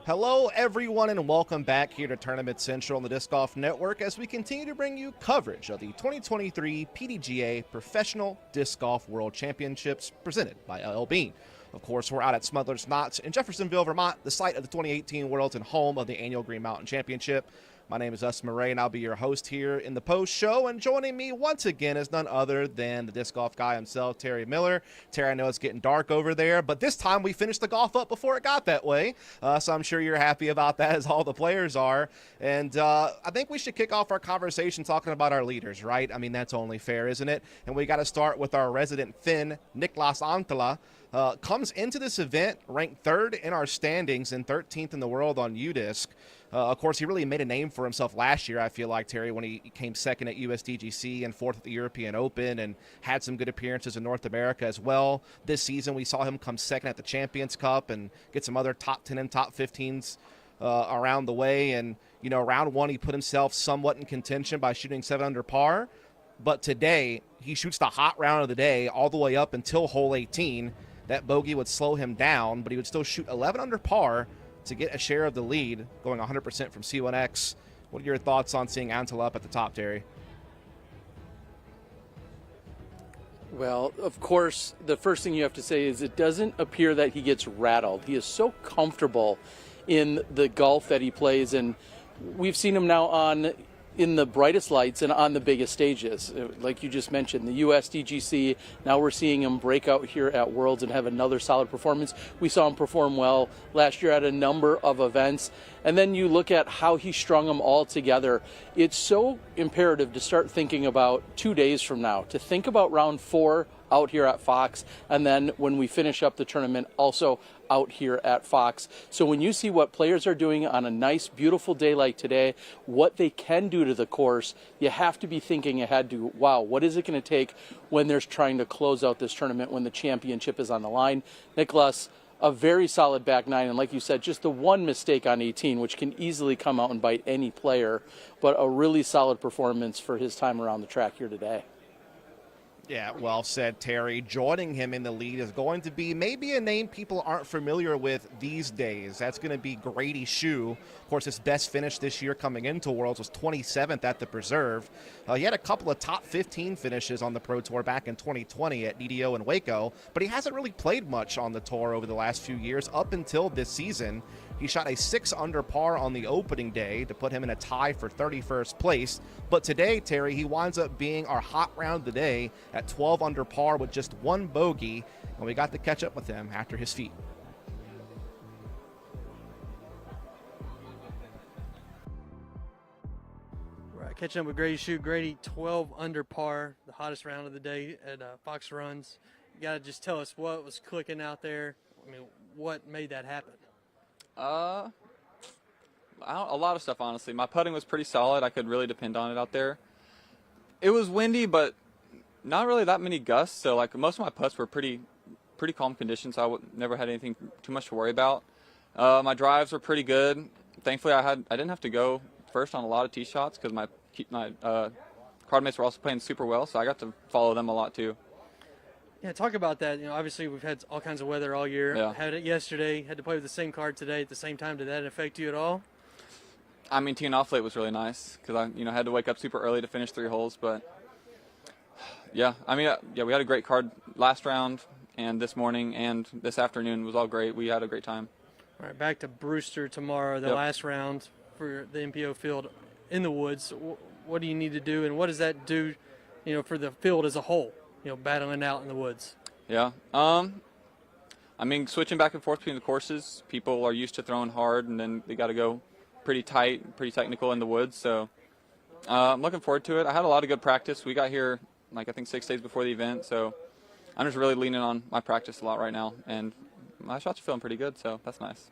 Hello, everyone, and welcome back here to Tournament Central on the Disc Golf Network as we continue to bring you coverage of the 2023 PDGA Professional Disc Golf World Championships presented by L.L.Bean. Of course, we're out at Smuggler's Knots in Jeffersonville, Vermont, the site of the 2018 Worlds and home of the annual Green Mountain Championship. My name is Dustin Murray, and I'll be your host here in the post-show. And joining me once again is none other than the disc golf guy himself, Terry Miller. Terry, I know it's getting dark over there, but this time we finished the golf up before it got that way. So I'm sure you're happy about that, as all the players are. And I think we should kick off our conversation talking about our leaders, right? I mean, that's only fair, isn't it? And we got to start with our resident Finn, Niklas Antala. Comes into this event ranked 3rd in our standings and 13th in the world on UDisc. Of course, he really made a name for himself last year, I feel like, Terry, when he came 2nd at USDGC and 4th at the European Open and had some good appearances in North America as well. This season, we saw him come 2nd at the Champions Cup and get some other top 10 and top 15s around the way. And, you know, round 1, he put himself somewhat in contention by shooting 7 under par. But today, he shoots the hot round of the day all the way up until hole 18. That bogey would slow him down, but he would still shoot 11 under par to get a share of the lead, going 100% from C1X. What are your thoughts on seeing Antala up at the top, Terry? Well, of course, the first thing you have to say is it doesn't appear that he gets rattled. He is so comfortable in the golf that he plays, and we've seen him now in the brightest lights and on the biggest stages. Like you just mentioned, the USDGC, now we're seeing him break out here at Worlds and have another solid performance. We saw him perform well last year at a number of events. And then you look at how he strung them all together. It's so imperative to start thinking about 2 days from now, to think about round 4 out here at Fox, and then when we finish up the tournament, also out here at Fox. So when you see what players are doing on a nice, beautiful day like today, what they can do to the course, you have to be thinking ahead to, wow, what is it going to take when they're trying to close out this tournament, when the championship is on the line? Niklas, a very solid back 9, and like you said, just the one mistake on 18, which can easily come out and bite any player, but a really solid performance for his time around the track here today. Yeah, well said, Terry. Joining him in the lead is going to be maybe a name people aren't familiar with these days. That's going to be Grady. Of course, his best finish this year coming into Worlds was 27th at the Preserve. He had a couple of top 15 finishes on the Pro Tour back in 2020 at DDO and Waco, but he hasn't really played much on the tour over the last few years up until this season. He shot a 6 under par on the opening day to put him in a tie for 31st place. But today, Terry, he winds up being our hot round of the day at 12 under par with just 1 bogey, and we got to catch up with him after his feat. Right, catching up with Grady Shoot. Grady, 12 under par, the hottest round of the day at Fox Runs. You got to just tell us what was clicking out there. I mean, what made that happen? A lot of stuff, honestly. My putting was pretty solid. I could really depend on it out there. It was windy, but not really that many gusts. So, like, most of my putts were pretty calm conditions. So I never had anything too much to worry about. My drives were pretty good. Thankfully, I didn't have to go first on a lot of tee shots because my card mates were also playing super well. So I got to follow them a lot too. Yeah, talk about that. You know, obviously we've had all kinds of weather all year. Yeah. Had it yesterday, had to play with the same card today at the same time. Did that affect you at all? I mean, teeing off late was really nice because I, had to wake up super early to finish 3 holes. But yeah, I mean, we had a great card last round and this morning and this afternoon was all great. We had a great time. All right, back to Brewster tomorrow, the last round for the MPO field in the woods. What do you need to do, and what does that do, for the field as a whole? Battling out in the woods. Yeah. I mean, switching back and forth between the courses, people are used to throwing hard, and then they got to go pretty tight, pretty technical in the woods. So I'm looking forward to it. I had a lot of good practice. We got here, I think 6 days before the event. So I'm just really leaning on my practice a lot right now. And my shots are feeling pretty good, so that's nice.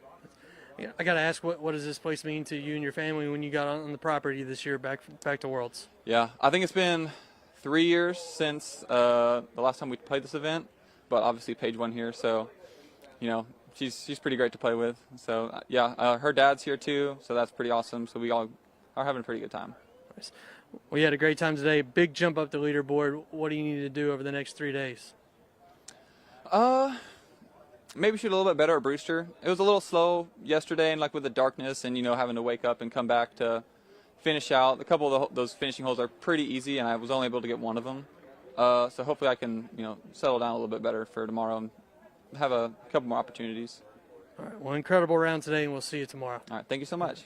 Yeah, I got to ask, what does this place mean to you and your family when you got on the property this year back to Worlds? Yeah, I think it's been 3 years since the last time we played this event, but obviously Paige won here, so she's pretty great to play with. So yeah, her dad's here too, so that's pretty awesome. So we all are having a pretty good time. Nice. We had a great time today. Big jump up the leaderboard. What do you need to do over the next 3 days? maybe shoot a little bit better at Brewster. It was a little slow yesterday, and like with the darkness and having to wake up and come back to finish out. A couple of those finishing holes are pretty easy, and I was only able to get one of them. So hopefully I can settle down a little bit better for tomorrow and have a couple more opportunities. All right. Well, incredible round today, and we'll see you tomorrow. All right. Thank you so much.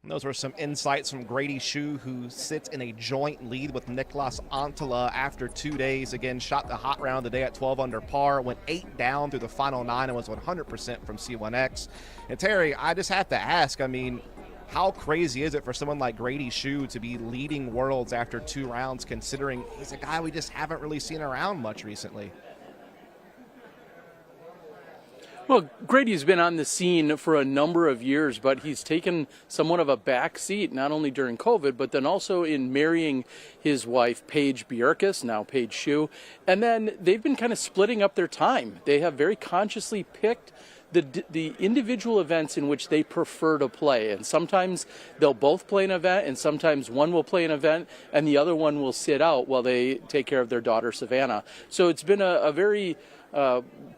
And those were some insights from Grady Shu, who sits in a joint lead with Nicolas Antala after 2 days. Again, shot the hot round today at 12 under par, went 8 down through the final 9 and was 100% from C1X. And Terry, I just have to ask, I mean, how crazy is it for someone like Grady Shu to be leading Worlds after 2 rounds, considering he's a guy we just haven't really seen around much recently? Well, Grady's been on the scene for a number of years, but he's taken somewhat of a back seat, not only during COVID, but then also in marrying his wife, Paige Bjerkes, now Paige Shu. And then they've been kind of splitting up their time. They have very consciously picked the individual events in which they prefer to play. And sometimes they'll both play an event, and sometimes one will play an event, and the other one will sit out while they take care of their daughter, Savannah. So it's been a very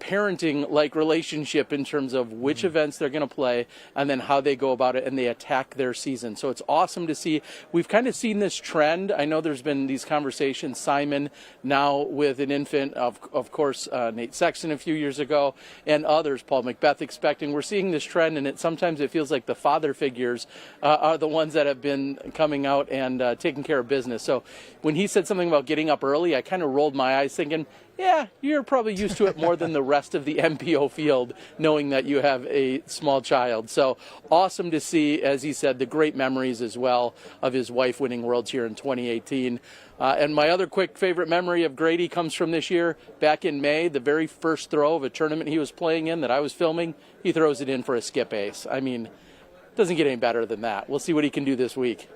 parenting-like relationship in terms of which events they're going to play and then how they go about it and they attack their season. So it's awesome to see. We've kind of seen this trend. I know there's been these conversations. Simon now with an infant, of course, Nate Sexton a few years ago, and others, Paul McBeth expecting. We're seeing this trend, and sometimes it feels like the father figures are the ones that have been coming out and taking care of business. So when he said something about getting up early, I kind of rolled my eyes thinking, yeah, you're probably used to it more than the rest of the MPO field, knowing that you have a small child. So awesome to see, as he said, the great memories as well of his wife winning Worlds here in 2018. And my other quick favorite memory of Grady comes from this year. Back in May, the very first throw of a tournament he was playing in that I was filming, he throws it in for a skip ace. I mean, doesn't get any better than that. We'll see what he can do this week.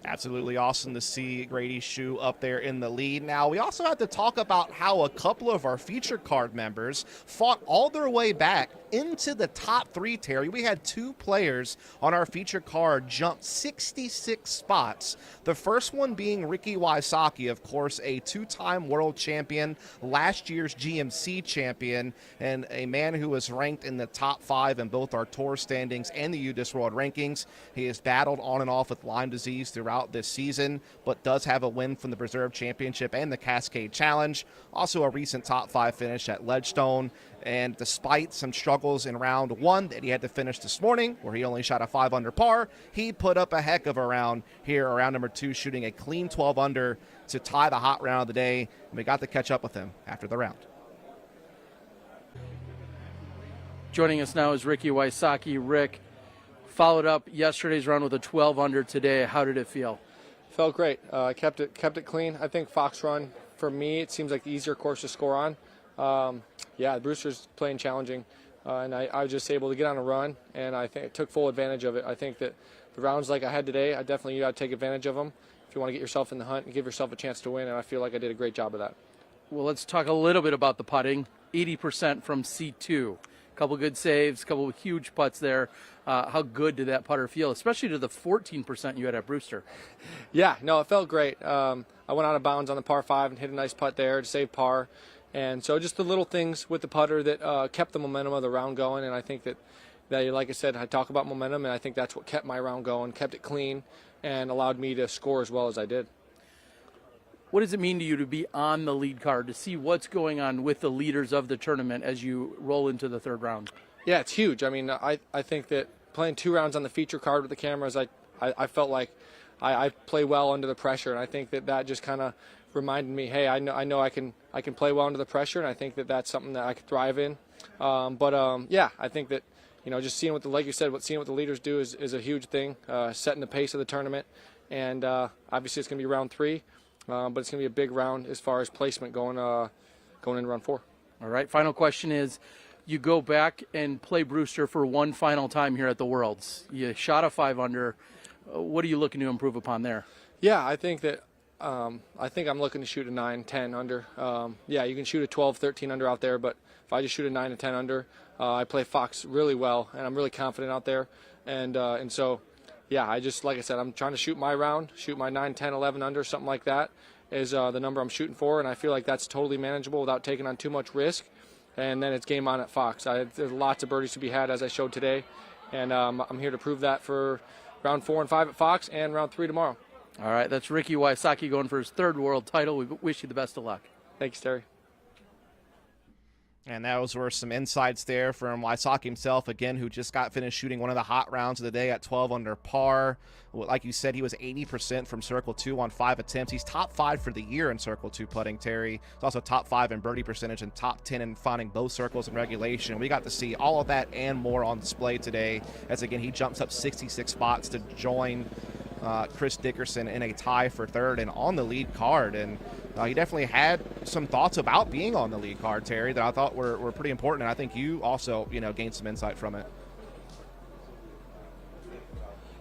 Absolutely awesome to see Grady Shu up there in the lead. Now, we also have to talk about how a couple of our feature card members fought all their way back into the top 3, Terry. We had 2 players on our feature card jump 66 spots. The first one being Ricky Wysocki, of course, a 2-time world champion, last year's GMC champion, and a man who was ranked in the top 5 in both our tour standings and the UDIS World Rankings. He has battled on and off with Lyme disease throughout this season, but does have a win from the Preserve Championship and the Cascade Challenge. Also a recent top 5 finish at Ledgestone. And despite some struggles in round 1 that he had to finish this morning, where he only shot a 5 under par, he put up a heck of a round here, round number 2, shooting a clean 12 under to tie the hot round of the day. And we got to catch up with him after the round. Joining us now is Ricky Wysocki. Rick, followed up yesterday's round with a 12 under today. How did it feel? Felt great. Kept it clean. I think Fox Run, for me, it seems like the easier course to score on. Yeah, Brewster's playing challenging, and I was just able to get on a run, and I think I took full advantage of it. I think that the rounds like I had today, I definitely got to take advantage of them if you want to get yourself in the hunt and give yourself a chance to win, and I feel like I did a great job of that. Well, let's talk a little bit about the putting. 80% from C2. A couple good saves, a couple of huge putts there. How good did that putter feel, especially to the 14% you had at Brewster? Yeah, no, it felt great. I went out of bounds on the par 5 and hit a nice putt there to save par. And so just the little things with the putter that kept the momentum of the round going. And I think that, like I said, I talk about momentum, and I think that's what kept my round going, kept it clean, and allowed me to score as well as I did. What does it mean to you to be on the lead card, to see what's going on with the leaders of the tournament as you roll into the 3rd round? Yeah, it's huge. I mean, I think that playing 2 rounds on the feature card with the cameras, I felt like I play well under the pressure, and I think that just kind of reminded me, hey, I know I can play well under the pressure, and I think that that's something that I could thrive in. Yeah, I think that just seeing like you said, seeing what the leaders do is a huge thing, setting the pace of the tournament, and obviously it's going to be round 3, but it's going to be a big round as far as placement going into round 4. All right, final question is, you go back and play Brewster for one final time here at the Worlds. You shot a 5 under. What are you looking to improve upon there? Yeah, I think that I'm looking to shoot a 9, 10 under. Yeah, you can shoot a 12, 13 under out there, but if I just shoot a 9 to 10 under, I play Fox really well, and I'm really confident out there. And so, yeah, like I said, I'm trying to shoot my round, shoot my 9, 10, 11 under, something like that, is the number I'm shooting for, and I feel like that's totally manageable without taking on too much risk. And then it's game on at Fox. There's lots of birdies to be had, as I showed today, and I'm here to prove that for round 4 and 5 at Fox and round 3 tomorrow. All right, that's Ricky Wysocki going for his 3rd world title. We wish you the best of luck. Thanks, Terry. And those were some insights there from Wysocki himself, again, who just got finished shooting one of the hot rounds of the day at 12 under par. Like you said, he was 80% from Circle 2 on 5 attempts. He's top 5 for the year in Circle 2 putting, Terry. He's also top 5 in birdie percentage and top 10 in finding both circles in regulation. We got to see all of that and more on display today, as, again, he jumps up 66 spots to join Chris Dickerson in a tie for 3rd and on the lead card. And he definitely had some thoughts about being on the lead card, Terry, that I thought were pretty important, and I think you also, gained some insight from it.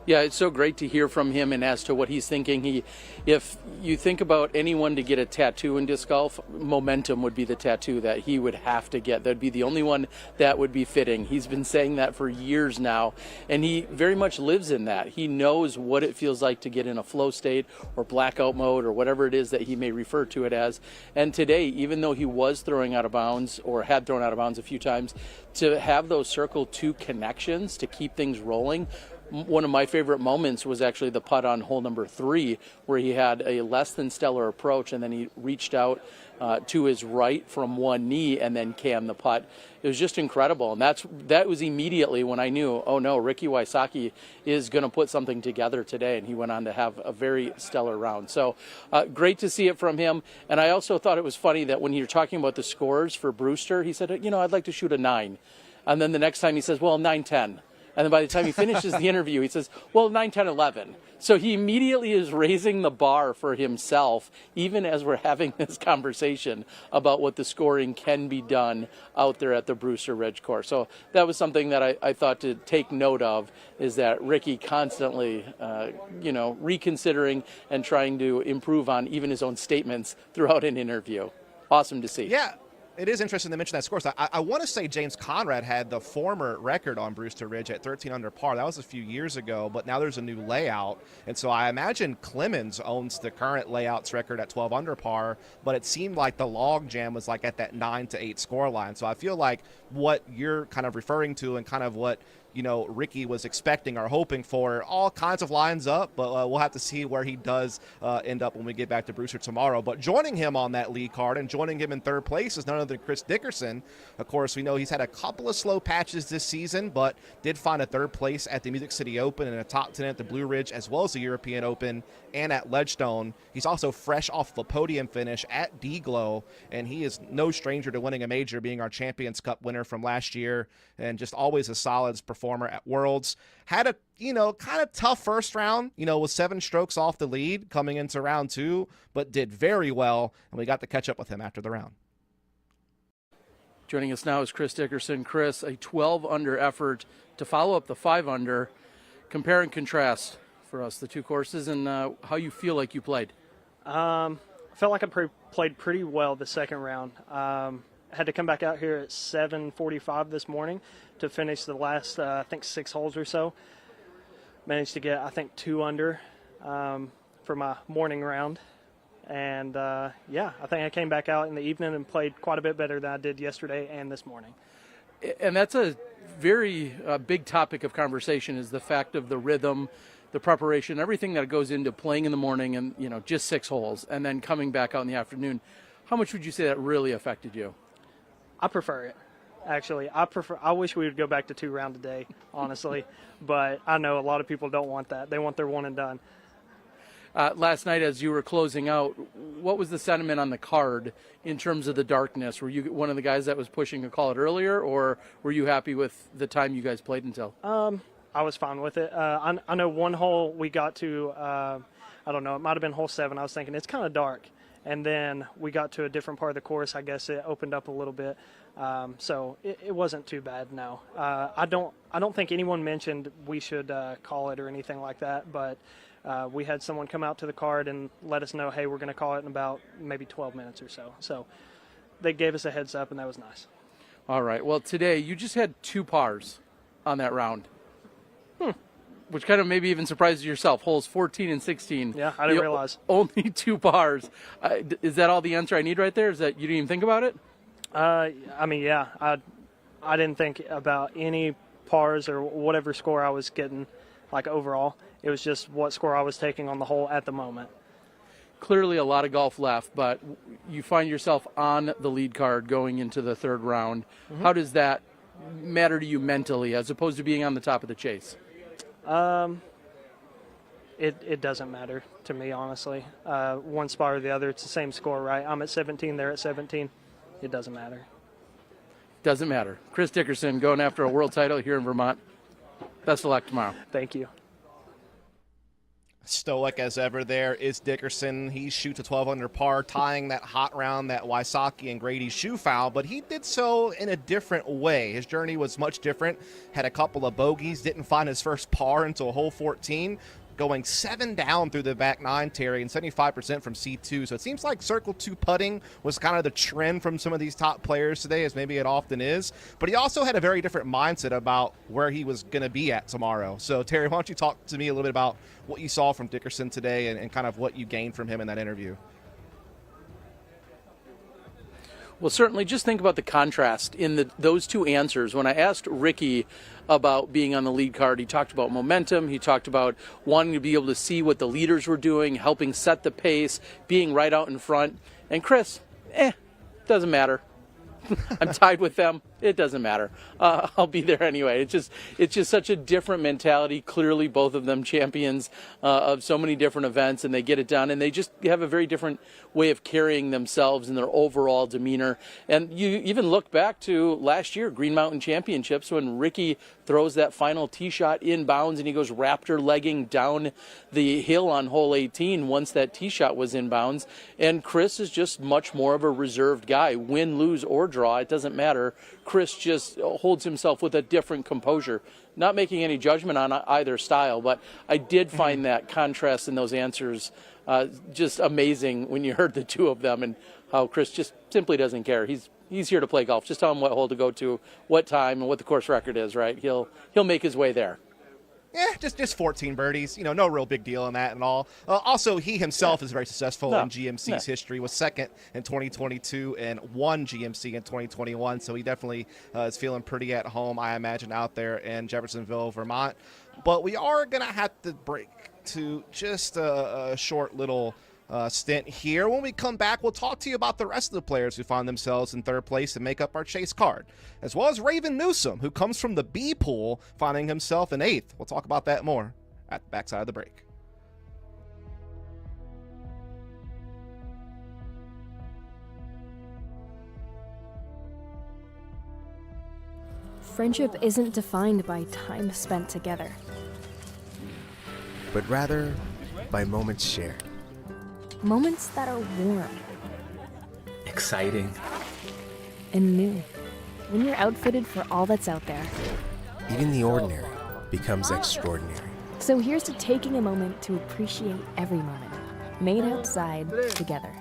Yeah, it's so great to hear from him and as to what he's thinking. If you think about anyone to get a tattoo in disc golf, Momentum would be the tattoo that he would have to get. That'd be the only one that would be fitting. He's been saying that for years now, and he very much lives in that. He knows what it feels like to get in a flow state or blackout mode or whatever it is that he may refer to it as. And today, even though he was throwing out of bounds or had thrown out of bounds a few times, to have those Circle 2 connections to keep things rolling. One of my favorite moments was actually the putt on hole number 3, where he had a less than stellar approach, and then he reached out to his right from one knee and then cammed the putt. It was just incredible, and that was immediately when I knew, oh no, Ricky Wysocki is going to put something together today, and he went on to have a very stellar round. So great to see it from him, and I also thought it was funny that when you're talking about the scores for Brewster, he said, I'd like to shoot a 9, and then the next time he says, well, 9-10. And then by the time he finishes the interview, he says, well, 9, 10, 11. So he immediately is raising the bar for himself, even as we're having this conversation about what the scoring can be done out there at the Brewster Ridge course. So that was something that I thought to take note of, is that Ricky constantly, reconsidering and trying to improve on even his own statements throughout an interview. Awesome to see. Yeah. It is interesting to mention that scores. I want to say James Conrad had the former record on Brewster Ridge at 13 under par. That was a few years ago, but now there's a new layout. And so I imagine Clemens owns the current layouts record at 12 under par, but it seemed like the log jam was like at that 9 to 8 score line. So I feel like what you're kind of referring to and kind of what Ricky was expecting or hoping for, all kinds of lines up, but we'll have to see where he does end up when we get back to Brewster tomorrow. But joining him on that lead card and joining him in 3rd place is none other than Chris Dickerson. Of course, we know he's had a couple of slow patches this season, but did find a 3rd place at the Music City Open and a top 10 at the Blue Ridge, as well as the European Open and at Ledgestone. He's also fresh off the podium finish at D-Glow, and he is no stranger to winning a major, being our Champions Cup winner from last year, and just always a solid performer at Worlds. Had a kind of tough first round, with 7 strokes off the lead coming into round 2, but did very well, and we got to catch up with him after the round. Joining us now is Chris Dickerson. Chris, a 12 under effort to follow up the 5 under. Compare and contrast for us the two courses and how you feel like you played. I felt like I played pretty well the second round. Had to come back out here at 7:45 this morning to finish the last, 6 holes or so. Managed to get, 2 under for my morning round. And, I think I came back out in the evening and played quite a bit better than I did yesterday and this morning. And that's a very big topic of conversation, is the fact of the rhythm, the preparation, everything that goes into playing in the morning and, just 6 holes and then coming back out in the afternoon. How much would you say that really affected you? I prefer it, actually. I wish we would go back to 2 rounds a day, honestly. But I know a lot of people don't want that. They want their one and done. Last night, as you were closing out, what was the sentiment on the card in terms of the darkness? Were you one of the guys that was pushing to call it earlier, or were you happy with the time you guys played until? I was fine with it. I know one hole we got to, I don't know, it might have been hole 7. I was thinking it's kind of dark. And then we got to a different part of the course. I guess it opened up a little bit. So it wasn't too bad, no. I don't think anyone mentioned we should call it or anything like that, but we had someone come out to the card and let us know, hey, we're going to call it in about maybe 12 minutes or so. So they gave us a heads up, and that was nice. All right. Well, today you just had 2 pars on that round. which kind of maybe even surprises yourself. Holes 14 and 16. Yeah, I didn't realize. Only 2 pars. Is that all the answer I need right there? Is that you didn't even think about it? I mean, yeah, I didn't think about any pars or whatever score I was getting, like overall. It was just what score I was taking on the hole at the moment. Clearly a lot of golf left, but you find yourself on the lead card going into the 3rd round. Mm-hmm. How does that matter to you mentally as opposed to being on the top of the chase? It doesn't matter to me, honestly. One spot or the other, it's the same score, right? I'm at 17, they're at 17. It doesn't matter. Doesn't matter. Chris Dickerson going after a world title here in Vermont. Best of luck tomorrow. Thank you. Stoic as ever there is Dickerson. He shoots a 12 under par, tying that hot round, that Wysocki and Grady shoe foul, but he did so in a different way. His journey was much different. Had a couple of bogeys, didn't find his first par until hole 14, going 7 down through the back 9, Terry, and 75% from C2. So it seems like circle 2 putting was kind of the trend from some of these top players today, as maybe it often is. But he also had a very different mindset about where he was going to be at tomorrow. So, Terry, why don't you talk to me a little bit about what you saw from Dickerson today and kind of what you gained from him in that interview? Well, certainly just think about the contrast in those 2 answers. When I asked Ricky about being on the lead card, he talked about momentum. He talked about wanting to be able to see what the leaders were doing, helping set the pace, being right out in front. And Chris, doesn't matter. I'm tied with them. It doesn't matter. I'll be there anyway. It's just such a different mentality. Clearly, both of them champions of so many different events, and they get it done. And they just have a very different way of carrying themselves and their overall demeanor. And you even look back to last year, Green Mountain Championships, when Ricky throws that final tee shot inbounds and he goes raptor legging down the hill on hole 18 once that tee shot was inbounds. And Chris is just much more of a reserved guy. Win, lose, or draw, it doesn't matter. Chris just holds himself with a different composure. Not making any judgment on either style, but I did find that contrast in those answers just amazing when you heard the 2 of them and how Chris just simply doesn't care. He's here to play golf. Just tell him what hole to go to, what time, and what the course record is, right? He'll make his way there. Yeah, just 14 birdies. No real big deal in that and all. Also, he himself is very successful in GMC's history. Was second in 2022 and won GMC in 2021. So he definitely is feeling pretty at home, I imagine, out there in Jeffersonville, Vermont. But we are going to have to break to just a short little stint here. When we come back, we'll talk to you about the rest of the players who find themselves in 3rd place and make up our chase card, as well as Raven Newsom, who comes from the B pool, finding himself in 8th. We'll talk about that more at the backside of the break. Friendship isn't defined by time spent together, but rather by moments shared. Moments that are warm, exciting, and new. When you're outfitted for all that's out there, even the ordinary becomes extraordinary. So here's to taking a moment to appreciate every moment, made outside together.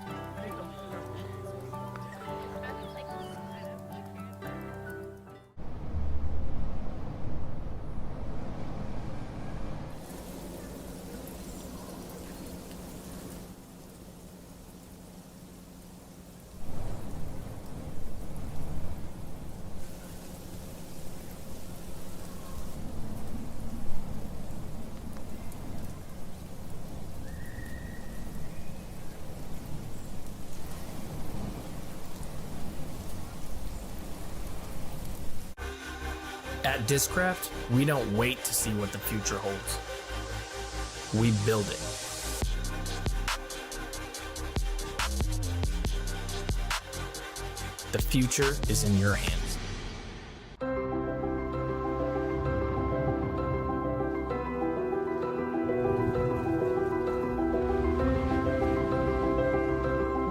At Discraft, we don't wait to see what the future holds. We build it. The future is in your hands.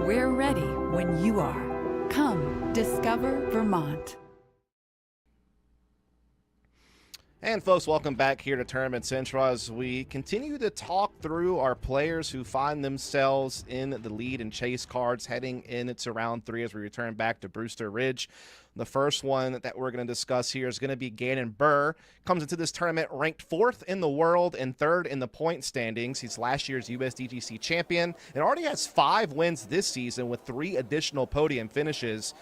We're ready when you are. Come, discover Vermont. And folks, welcome back here to Tournament Central as we continue to talk through our players who find themselves in the lead and chase cards heading into round 3 as we return back to Brewster Ridge. The first one that we're going to discuss here is going to be Gannon Burr. Comes into this tournament ranked 4th in the world and 3rd in the point standings. He's last year's USDGC champion and already has 5 wins this season with 3 additional podium finishes.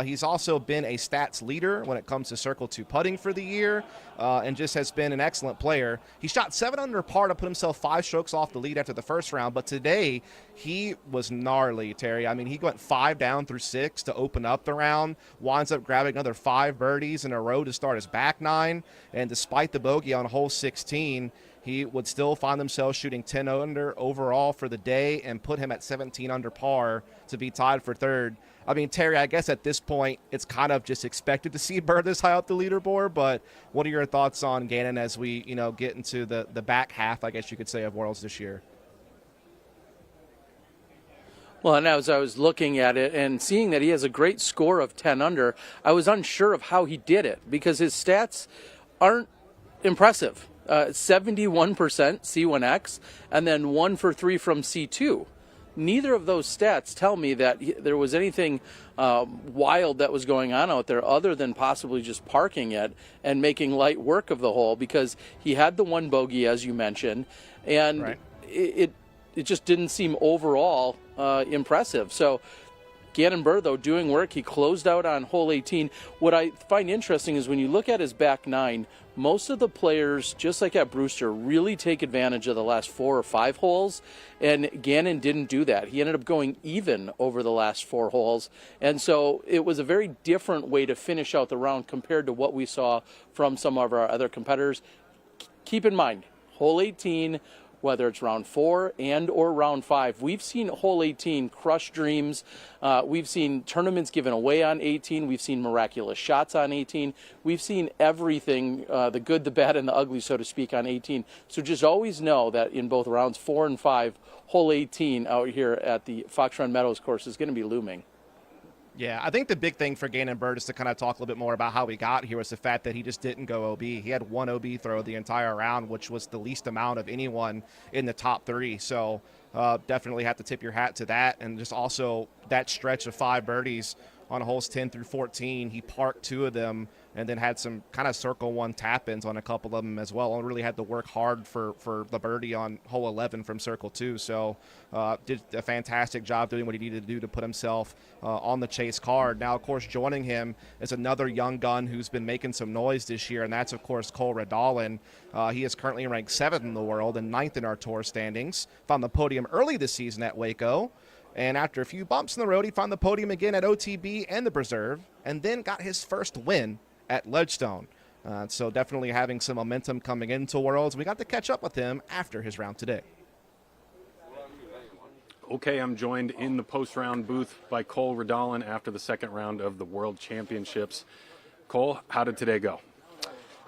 He's also been a stats leader when it comes to Circle 2 putting for the year, and just has been an excellent player. He shot 7 under par to put himself 5 strokes off the lead after the first round, but today he was gnarly, Terry. I mean, he went 5 down through 6 to open up the round, winds up grabbing another 5 birdies in a row to start his back 9, and despite the bogey on hole 16, he would still find himself shooting 10 under overall for the day and put him at 17 under par to be tied for 3rd. I mean, Terry, I guess at this point it's kind of just expected to see Burr this high up the leaderboard, but what are your thoughts on Gannon as we, get into the back half, I guess you could say, of Worlds this year? Well, and as I was looking at it and seeing that he has a great score of 10 under, I was unsure of how he did it because his stats aren't impressive. 71% C1X and then 1 for 3 from C2. Neither of those stats tell me that there was anything wild that was going on out there other than possibly just parking it and making light work of the hole, because he had the 1 bogey, as you mentioned, and right. it just didn't seem overall impressive. So Gannon Burr, though, doing work. He closed out on hole 18. What I find interesting is when you look at his back 9, most of the players, just like at Brewster, really take advantage of the last 4 or 5 holes, and Gannon didn't do that. He ended up going even over the last 4 holes, and so it was a very different way to finish out the round compared to what we saw from some of our other competitors. Keep in mind, hole 18, whether it's round 4 and or round 5. We've seen hole 18 crush dreams. We've seen tournaments given away on 18. We've seen miraculous shots on 18. We've seen everything, the good, the bad, and the ugly, so to speak, on 18. So just always know that in both rounds 4 and 5, hole 18 out here at the Fox Run Meadows course is going to be looming. Yeah, I think the big thing for Gannon Burr, just to kind of talk a little bit more about how he got here, was the fact that he just didn't go OB. He had 1 OB throw the entire round, which was the least amount of anyone in the top 3. So definitely have to tip your hat to that. And just also that stretch of 5 birdies on holes 10 through 14. He parked 2 of them and then had some kind of circle 1 tap-ins on a couple of them as well, and really had to work hard for the birdie on hole 11 from circle 2. So did a fantastic job doing what he needed to do to put himself on the chase card. Now, of course, joining him is another young gun who's been making some noise this year, and that's, of course, Cole Redolin. He is currently ranked 7th in the world and 9th in our tour standings. Found the podium early this season at Waco. And after a few bumps in the road, he found the podium again at OTB and the Preserve, and then got his first win at Ledgestone. So definitely having some momentum coming into Worlds. We got to catch up with him after his round today. Okay, I'm joined in the post-round booth by Cole Redolin after the 2nd round of the World Championships. Cole, how did today go?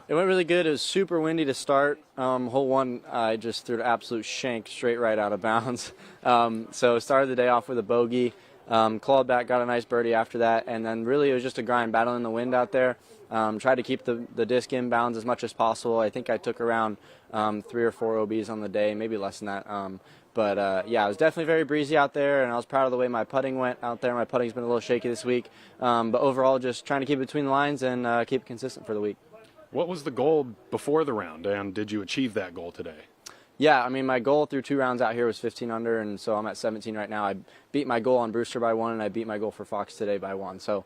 It went really good. It was super windy to start. Hole 1, I just threw an absolute shank straight right out of bounds. So started the day off with a bogey, clawed back, got a nice birdie after that, and then really it was just a grind, battling the wind out there. Tried to keep the disc in bounds as much as possible. I think I took around 3 or 4 OBs on the day, maybe less than that. Yeah, it was definitely very breezy out there, and I was proud of the way my putting went out there. My putting's been a little shaky this week, but overall just trying to keep it between the lines and keep it consistent for the week. What was the goal before the round, and did you achieve that goal today? Yeah, I mean, my goal through 2 rounds out here was 15 under, and so I'm at 17 right now. I beat my goal on Brewster by 1, and I beat my goal for Fox today by 1. So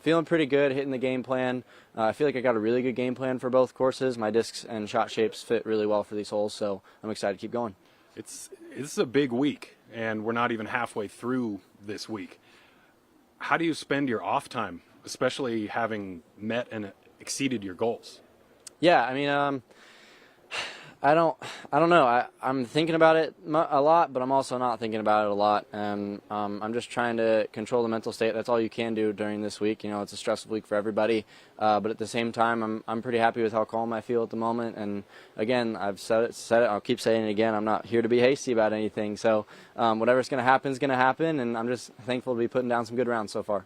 feeling pretty good, hitting the game plan. I feel like I got a really good game plan for both courses. My discs and shot shapes fit really well for these holes, so I'm excited to keep going. This is a big week, and we're not even halfway through this week. How do you spend your off time, especially having met and exceeded your goals? Yeah, I mean, I don't know. I'm thinking about it a lot, but I'm also not thinking about it a lot. And I'm just trying to control the mental state. That's all you can do during this week. You know, it's a stressful week for everybody. But at the same time, I'm pretty happy with how calm I feel at the moment. And again, I've said it. I'll keep saying it again. I'm not here to be hasty about anything. So whatever's going to happen is going to happen. And I'm just thankful to be putting down some good rounds so far.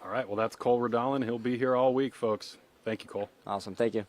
All right. Well, that's Cole Redolin. He'll be here all week, folks. Thank you, Cole. Awesome. Thank you.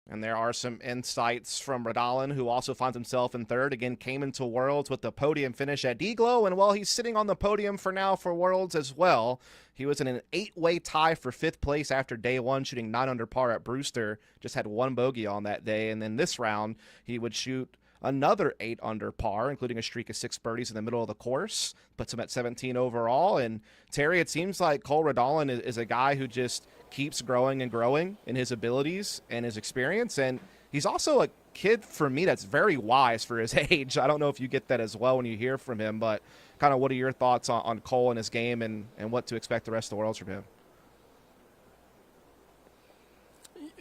And there are some insights from Radalin, who also finds himself in third. Again, came into Worlds with the podium finish at D-Glow, and while he's sitting on the podium for now for Worlds as well, he was in an 8-way tie for 5th place after day one, shooting 9 under par at Brewster. Just had 1 bogey on that day, and then this round, he would shoot another 8 under par, including a streak of 6 birdies in the middle of the course. Puts him at 17 overall. And Terry, it seems like Cole Radalin is a guy who just keeps growing and growing in his abilities and his experience. And he's also a kid, for me, that's very wise for his age. I don't know if you get that as well when you hear from him, but kind of what are your thoughts on Cole and his game and what to expect the rest of the Worlds from him?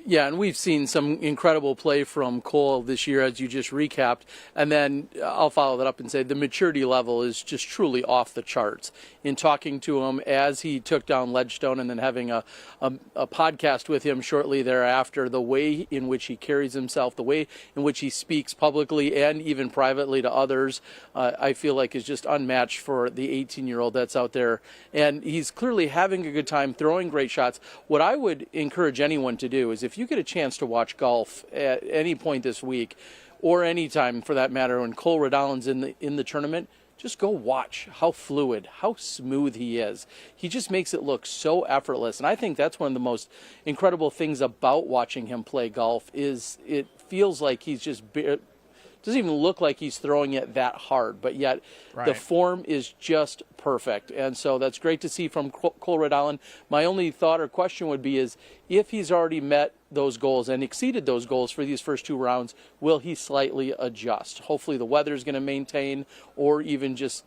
Yeah, and we've seen some incredible play from Cole this year, as you just recapped. And then I'll follow that up and say the maturity level is just truly off the charts. In talking to him as he took down Ledgestone and then having a podcast with him shortly thereafter, the way in which he carries himself, the way in which he speaks publicly and even privately to others, I feel like is just unmatched for the 18-year-old that's out there. And he's clearly having a good time, throwing great shots. What I would encourage anyone to do is if you get a chance to watch golf at any point this week, or any time for that matter, when Cole Radalin's in the tournament, just go watch how fluid, how smooth he is. He just makes it look so effortless, and I think that's one of the most incredible things about watching him play golf is it feels like he's just doesn't even look like he's throwing it that hard, but yet the form is just perfect. And so that's great to see from Cole Radalin. My only thought or question would be is if he's already met those goals and exceeded those goals for these first 2 rounds, will he slightly adjust? Hopefully the weather is going to maintain or even just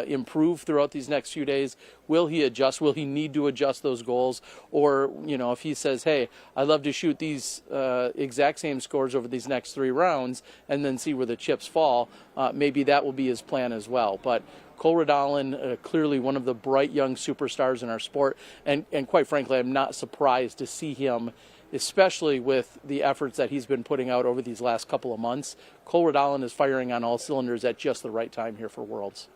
improve throughout these next few days. Will he adjust? Will he need to adjust those goals? Or, if he says, hey, I'd love to shoot these exact same scores over these next 3 rounds and then see where the chips fall, maybe that will be his plan as well. But Cole Radalin, clearly one of the bright young superstars in our sport, and quite frankly, I'm not surprised to see him, especially with the efforts that he's been putting out over these last couple of months. Cole Radalin is firing on all cylinders at just the right time here for Worlds.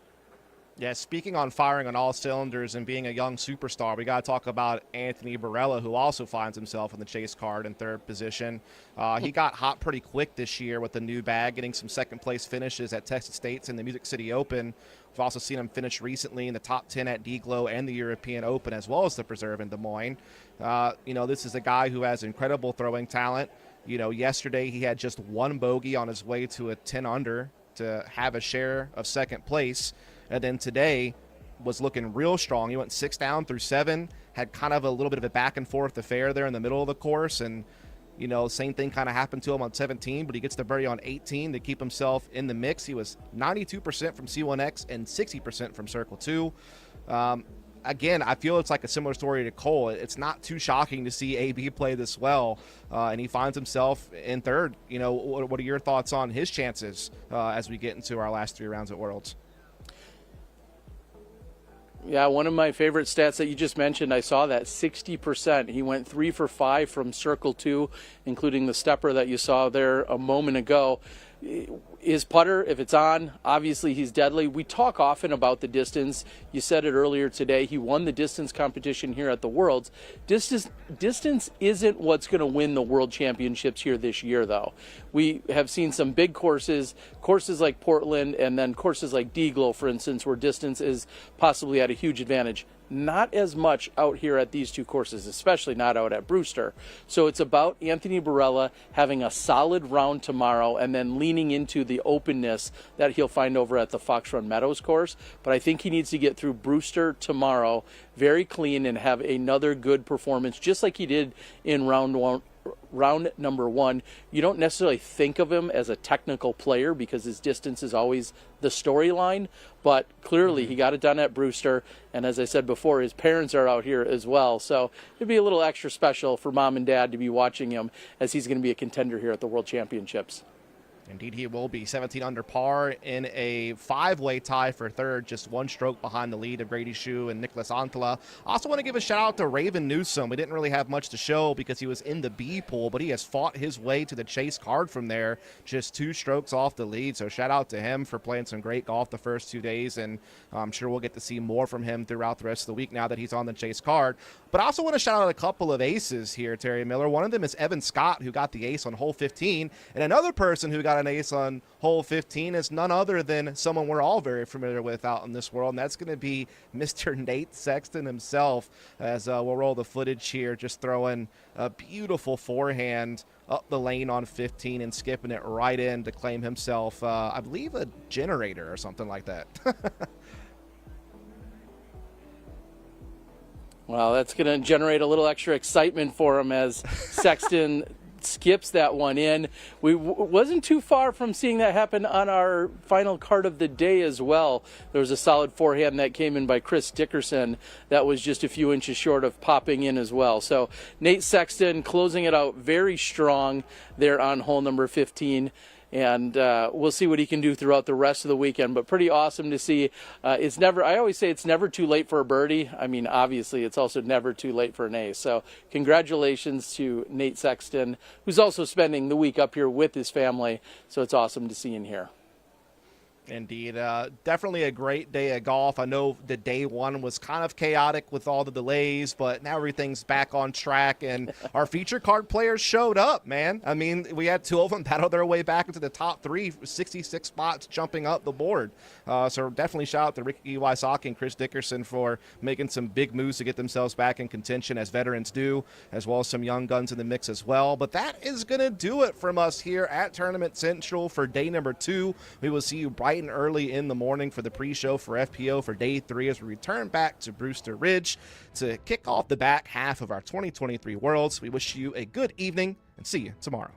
Yeah, speaking on firing on all cylinders and being a young superstar, we got to talk about Anthony Barella, who also finds himself in the chase card in 3rd position. He got hot pretty quick this year with the new bag, getting some second-place finishes at Texas State's and the Music City Open. We've also seen him finish recently in the top 10 at D-Glow and the European Open, as well as the Preserve in Des Moines. This is a guy who has incredible throwing talent. Yesterday he had just 1 bogey on his way to a 10-under to have a share of second place. And then today was looking real strong. He went 6 down through 7, had kind of a little bit of a back and forth affair there in the middle of the course. And, same thing kind of happened to him on 17, but he gets the birdie on 18 to keep himself in the mix. He was 92% from C1X and 60% from Circle 2. Again, I feel it's like a similar story to Cole. It's not too shocking to see AB play this well, and he finds himself in 3rd. What are your thoughts on his chances as we get into our last 3 rounds at Worlds? Yeah, one of my favorite stats that you just mentioned, I saw that 60%. He went 3 for 5 from Circle 2, including the stepper that you saw there a moment ago. His putter, if it's on, obviously he's deadly. We talk often about the distance. You said it earlier today. He won the distance competition here at the Worlds. Distance isn't what's going to win the World Championships here this year, though. We have seen some big courses like Portland, and then courses like D-Glow, for instance, where distance is possibly at a huge advantage. Not as much out here at these 2 courses, especially not out at Brewster. So it's about Anthony Barella having a solid round tomorrow and then leaning into the openness that he'll find over at the Fox Run Meadows course. But I think he needs to get through Brewster tomorrow very clean and have another good performance, just like he did in round number 1. You don't necessarily think of him as a technical player because his distance is always the storyline, but clearly he got it done at Brewster, and as I said before, his parents are out here as well, so it'd be a little extra special for mom and dad to be watching him as he's going to be a contender here at the World Championships. Indeed, he will be 17 under par in a 5-way tie for third, just 1 stroke behind the lead of Grady Shue and Nicholas Antala. I also want to give a shout out to Raven Newsom. We didn't really have much to show because he was in the B pool, but he has fought his way to the chase card from there, just 2 strokes off the lead. So shout out to him for playing some great golf the first 2 days, and I'm sure we'll get to see more from him throughout the rest of the week now that he's on the chase card. But I also want to shout out a couple of aces here, Terry Miller. One of them is Evan Scott, who got the ace on hole 15, and another person who got an ace on hole 15 is none other than someone we're all very familiar with out in this world, and that's going to be Mr. Nate Sexton himself, as we'll roll the footage here, just throwing a beautiful forehand up the lane on 15 and skipping it right in to claim himself, I believe, a generator or something like that. Well, that's going to generate a little extra excitement for him as Sexton skips that one in. We wasn't too far from seeing that happen on our final card of the day as well. There was a solid forehand that came in by Chris Dickerson that was just a few inches short of popping in as well. So Nate Sexton closing it out very strong there on hole number 15. And we'll see what he can do throughout the rest of the weekend. But pretty awesome to see. I always say it's never too late for a birdie. I mean, obviously, it's also never too late for an ace. So congratulations to Nate Sexton, who's also spending the week up here with his family. So it's awesome to see him here. Indeed. Definitely a great day of golf. I know the day one was kind of chaotic with all the delays, but now everything's back on track, and our feature card players showed up, man. I mean, we had 2 of them battle their way back into the top 3, 66 spots jumping up the board. So definitely shout out to Ricky Wysocki and Chris Dickerson for making some big moves to get themselves back in contention, as veterans do, as well as some young guns in the mix as well. But that is going to do it from us here at Tournament Central for day number 2. We will see you bright and early in the morning for the pre-show for FPO for day 3 as we return back to Brewster Ridge to kick off the back half of our 2023 Worlds. We wish you a good evening and see you tomorrow.